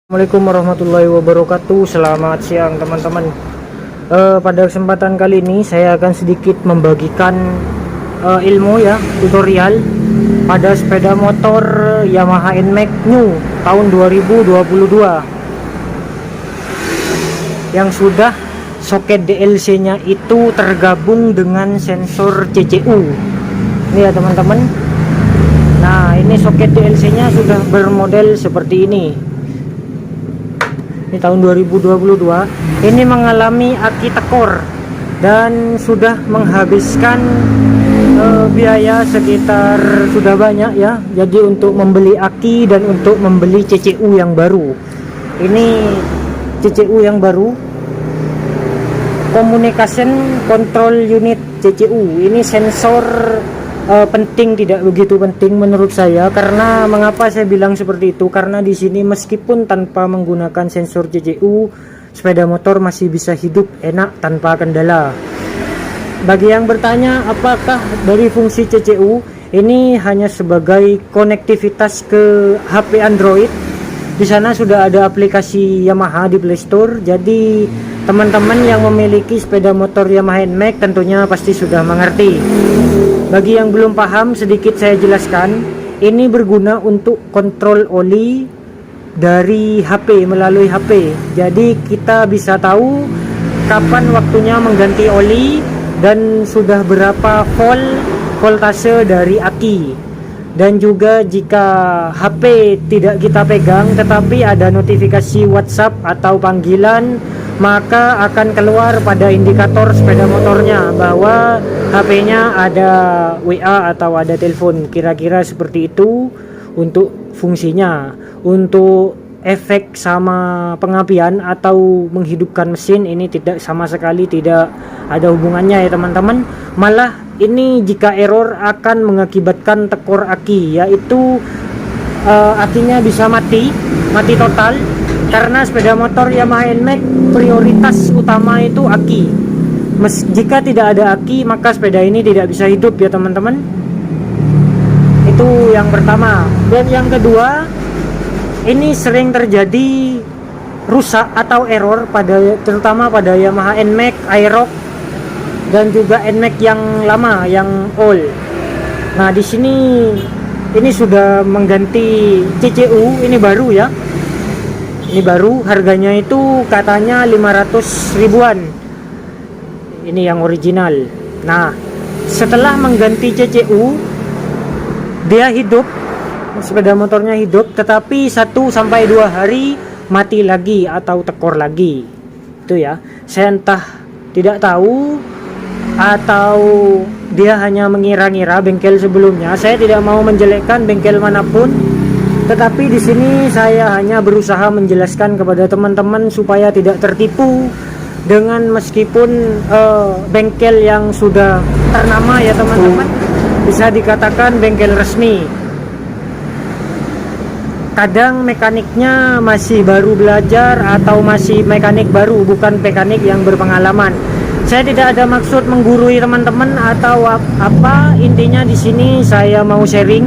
Assalamualaikum warahmatullahi wabarakatuh. Selamat siang teman-teman. Pada kesempatan kali ini saya akan sedikit membagikan ilmu ya, tutorial pada sepeda motor Yamaha NMAX New tahun 2022 yang sudah soket DLC nya itu tergabung dengan sensor CCU. Ini ya teman-teman. Nah, ini soket DLC nya sudah bermodel seperti ini. Ini tahun 2022. Ini mengalami aki tekor dan sudah menghabiskan biaya sekitar sudah banyak ya. Jadi untuk membeli aki dan untuk membeli CCU yang baru. Ini CCU yang baru, Communication Control Unit CCU. Ini sensor penting, tidak begitu penting menurut saya. Karena mengapa saya bilang seperti itu, karena di sini meskipun tanpa menggunakan sensor CCU, sepeda motor masih bisa hidup enak tanpa kendala. Bagi yang bertanya apakah dari fungsi CCU, ini hanya sebagai konektivitas ke HP Android. Di sana sudah ada aplikasi Yamaha di Play Store. Jadi teman-teman yang memiliki sepeda motor Yamaha NMAX tentunya pasti sudah mengerti. Bagi yang belum paham, sedikit saya jelaskan. Ini berguna untuk kontrol oli dari HP, melalui HP. Jadi kita bisa tahu kapan waktunya mengganti oli dan sudah berapa voltase dari aki. Dan juga jika HP tidak kita pegang tetapi ada notifikasi WhatsApp atau panggilan, maka akan keluar pada indikator sepeda motornya bahwa HP-nya ada WA atau ada telepon. Kira-kira seperti itu untuk fungsinya. Untuk efek sama pengapian atau menghidupkan mesin, ini tidak sama sekali, tidak ada hubungannya ya teman-teman. Malah ini jika error akan mengakibatkan tekor aki, yaitu akinya bisa mati total. Karena sepeda motor Yamaha NMAX prioritas utama itu aki. Jika tidak ada aki, maka sepeda ini tidak bisa hidup ya teman-teman. Itu yang pertama. Dan yang kedua, ini sering terjadi rusak atau error terutama pada Yamaha NMAX Aerox dan juga NMAX yang lama, yang old. Nah, di sini ini sudah mengganti CCU, ini baru ya. Ini baru, harganya itu katanya 500 ribuan. Ini yang original. Nah, setelah mengganti CCU, dia hidup, sepeda motornya hidup, tetapi 1-2 hari mati lagi atau tekor lagi. Itu ya. Saya entah tidak tahu atau dia hanya mengira-ngira bengkel sebelumnya. Saya tidak mau menjelekkan bengkel manapun, tetapi di sini saya hanya berusaha menjelaskan kepada teman-teman supaya tidak tertipu dengan meskipun bengkel yang sudah ternama ya teman-teman, bisa dikatakan bengkel resmi. Kadang mekaniknya masih baru belajar atau masih mekanik baru, bukan mekanik yang berpengalaman. Saya tidak ada maksud menggurui teman-teman atau apa. Intinya di sini saya mau sharing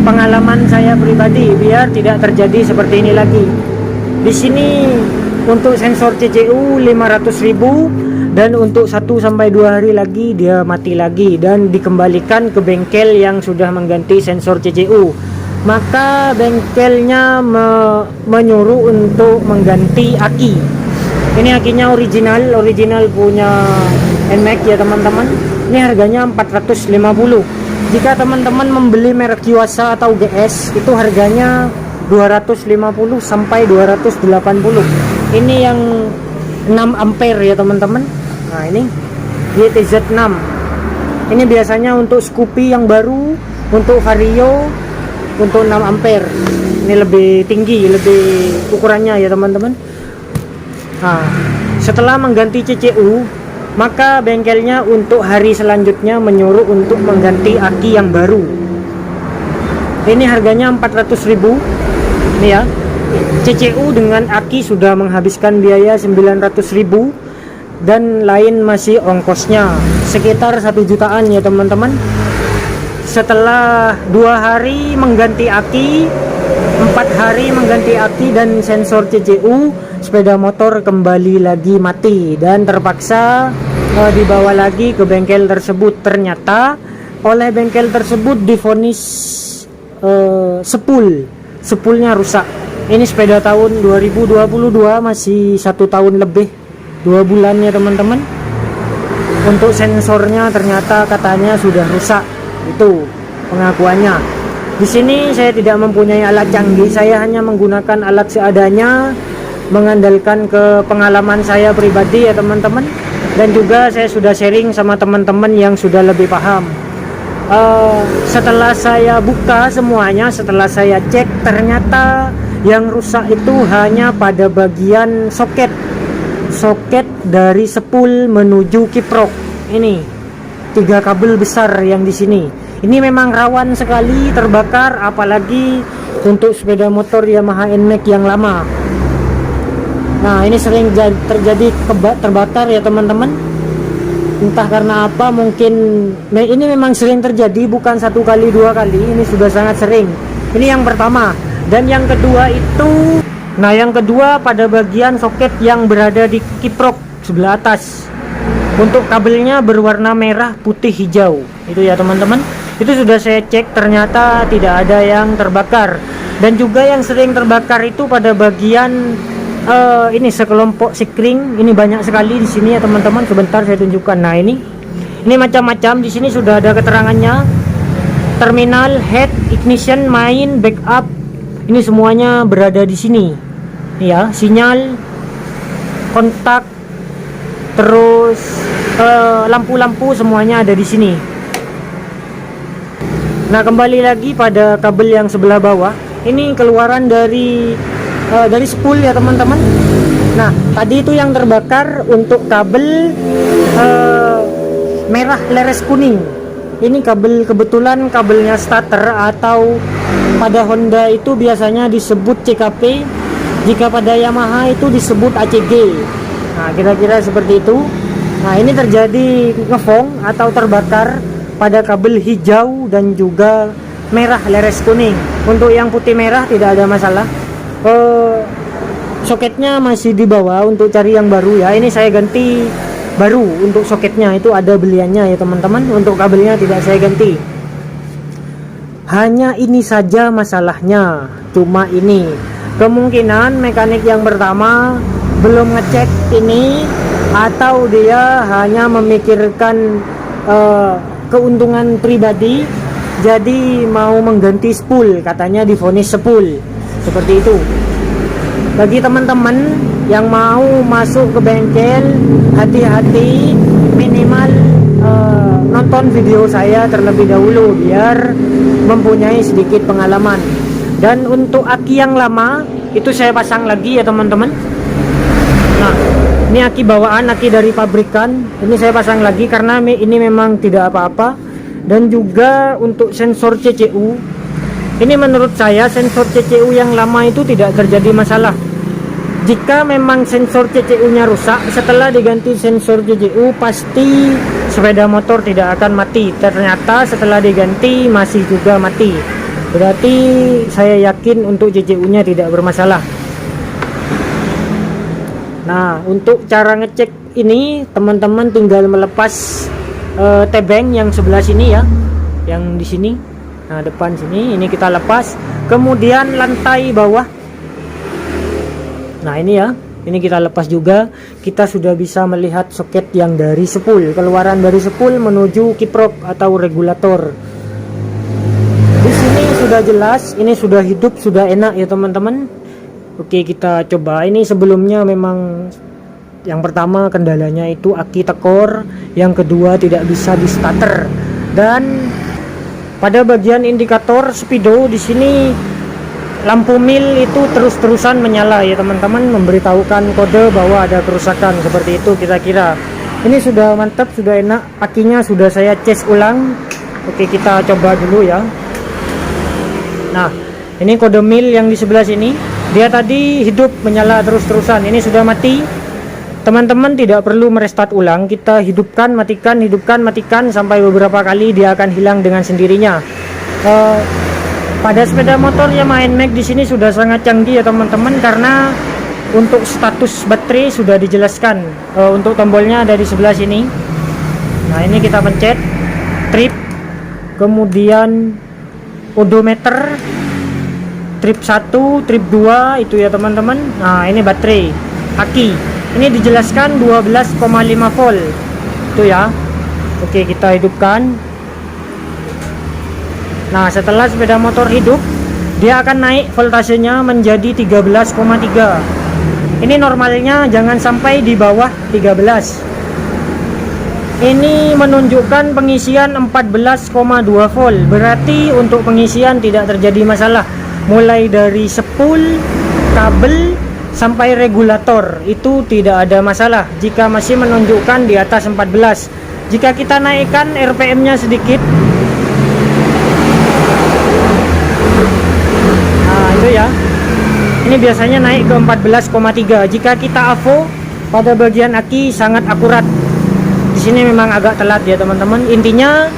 pengalaman saya pribadi biar tidak terjadi seperti ini lagi. Di sini untuk sensor CCU 500.000 dan untuk 1-2 hari lagi dia mati lagi dan dikembalikan ke bengkel yang sudah mengganti sensor CCU. Maka bengkelnya menyuruh untuk mengganti aki. Ini akinya original punya NMAX ya teman-teman. Ini harganya 450. Jika teman-teman membeli merek Yuasa atau GS, itu harganya 250 sampai 280. Ini yang 6 ampere ya teman-teman. Nah, ini YTZ6. Ini biasanya untuk Scoopy yang baru, untuk Vario untuk 6 ampere. Ini lebih tinggi, lebih ukurannya ya teman-teman. Nah, setelah mengganti CCU, maka bengkelnya untuk hari selanjutnya menyuruh untuk mengganti aki yang baru. Ini harganya 400.000. Ini ya. CCU dengan aki sudah menghabiskan biaya 900.000 dan lain masih ongkosnya sekitar 1 jutaan ya teman-teman. Setelah 2 hari mengganti aki, 4 hari mengganti aki dan sensor CCU, sepeda motor kembali lagi mati dan terpaksa dibawa lagi ke bengkel tersebut. Ternyata oleh bengkel tersebut divonis sepulnya rusak. Ini sepeda tahun 2022, masih 1 tahun lebih 2 bulan ya teman-teman. Untuk sensornya ternyata katanya sudah rusak, itu pengakuannya. Di sini saya tidak mempunyai alat canggih, saya hanya menggunakan alat seadanya, mengandalkan ke pengalaman saya pribadi ya teman-teman. Dan juga saya sudah sharing sama teman-teman yang sudah lebih paham. Setelah saya buka semuanya, setelah saya cek, ternyata yang rusak itu hanya pada bagian soket dari sepul menuju kiprok. Ini 3 kabel besar yang di sini. Ini memang rawan sekali terbakar, apalagi untuk sepeda motor Yamaha NMAX yang lama. Nah, ini sering terjadi terbakar ya teman-teman. Entah karena apa, mungkin ini memang sering terjadi, bukan 1 kali 2 kali, ini sudah sangat sering. Ini yang pertama. Dan yang kedua itu, yang kedua pada bagian soket yang berada di kiprok sebelah atas. Untuk kabelnya berwarna merah, putih, hijau. Itu ya teman-teman. Itu sudah saya cek, ternyata tidak ada yang terbakar. Dan juga yang sering terbakar itu pada bagian ini sekelompok sikring. Ini banyak sekali di sini ya teman-teman. Sebentar saya tunjukkan. Nah, ini macam-macam. Di sini sudah ada keterangannya. Terminal, head, ignition, main, backup. Ini semuanya berada di sini. Ya, sinyal, kontak, terus lampu-lampu semuanya ada di sini. Nah, kembali lagi pada kabel yang sebelah bawah. Ini keluaran dari spool ya teman-teman. Nah, tadi itu yang terbakar untuk kabel merah leres kuning. Ini kabel, kebetulan kabelnya starter, atau pada Honda itu biasanya disebut CKP, jika pada Yamaha itu disebut ACG. Nah, kira-kira seperti itu. Nah, ini terjadi ngefong atau terbakar pada kabel hijau dan juga merah leres kuning. Untuk yang putih merah tidak ada masalah. Soketnya masih di bawah, untuk cari yang baru ya. Ini saya ganti baru untuk soketnya, itu ada beliannya ya teman-teman. Untuk kabelnya tidak saya ganti. Hanya ini saja masalahnya, cuma ini. Kemungkinan mekanik yang pertama belum ngecek ini, atau dia hanya memikirkan keuntungan pribadi, jadi mau mengganti spool, katanya divonis sepul seperti itu. Bagi teman-teman yang mau masuk ke bengkel, hati-hati, minimal nonton video saya terlebih dahulu biar mempunyai sedikit pengalaman. Dan untuk aki yang lama itu saya pasang lagi ya teman-teman. Nah, ini aki bawaan, aki dari pabrikan. Ini saya pasang lagi karena ini memang tidak apa-apa. Dan juga untuk sensor CCU, ini menurut saya sensor CCU yang lama itu tidak terjadi masalah. Jika memang sensor CCU-nya rusak, setelah diganti sensor CCU pasti sepeda motor tidak akan mati. Ternyata setelah diganti masih juga mati. Berarti saya yakin untuk CCU-nya tidak bermasalah. Nah, untuk cara ngecek ini teman-teman tinggal melepas tebeng yang sebelah sini ya, yang di sini. Nah, depan sini ini kita lepas, kemudian lantai bawah. Nah, ini ya, ini kita lepas juga. Kita sudah bisa melihat soket yang dari sepul, keluaran dari sepul menuju kiprok atau regulator. Di sini sudah jelas, ini sudah hidup, sudah enak ya teman-teman. Oke, kita coba. Ini sebelumnya memang yang pertama kendalanya itu aki tekor, yang kedua tidak bisa di starter, dan pada bagian indikator speedo di sini lampu mil itu terus-terusan menyala ya teman-teman, memberitahukan kode bahwa ada kerusakan seperti itu kira-kira. Ini sudah mantap, sudah enak, akinya sudah saya cas ulang. Oke, kita coba dulu ya. Nah, ini kode mil yang di sebelah sini, dia tadi hidup menyala terus-terusan, ini sudah mati. Teman-teman tidak perlu merestart ulang, kita hidupkan, matikan sampai beberapa kali dia akan hilang dengan sendirinya. Pada sepeda motor Yamaha NMAX di sini sudah sangat canggih ya teman-teman, karena untuk status baterai sudah dijelaskan. Untuk tombolnya ada di sebelah sini. Nah, ini kita pencet trip, kemudian odometer, trip 1, trip 2 itu ya teman-teman. Nah, ini baterai, aki. Ini dijelaskan 12,5 volt. Itu ya. Oke, kita hidupkan. Nah, setelah sepeda motor hidup, dia akan naik voltasenya menjadi 13,3. Ini normalnya jangan sampai di bawah 13. Ini menunjukkan pengisian 14,2 volt. Berarti untuk pengisian tidak terjadi masalah. Mulai dari spool, kabel, sampai regulator itu tidak ada masalah jika masih menunjukkan di atas 14. Jika kita naikkan RPM-nya sedikit, nah itu ya, ini biasanya naik ke 14,3. Jika kita AVO, pada bagian aki sangat akurat. Di sini memang agak telat ya teman-teman. Intinya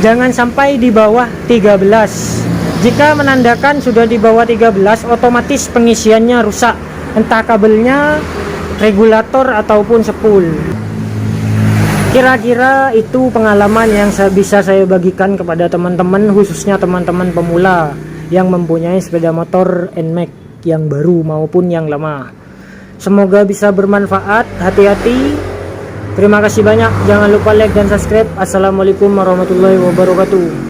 jangan sampai di bawah 13. Jika menandakan sudah di bawah 13, otomatis pengisiannya rusak, entah kabelnya, regulator ataupun spool. Kira-kira itu pengalaman yang bisa saya bagikan kepada teman-teman, khususnya teman-teman pemula yang mempunyai sepeda motor NMAX yang baru maupun yang lama. Semoga bisa bermanfaat. Hati-hati. Terima kasih banyak. Jangan lupa like dan subscribe. Assalamualaikum warahmatullahi wabarakatuh.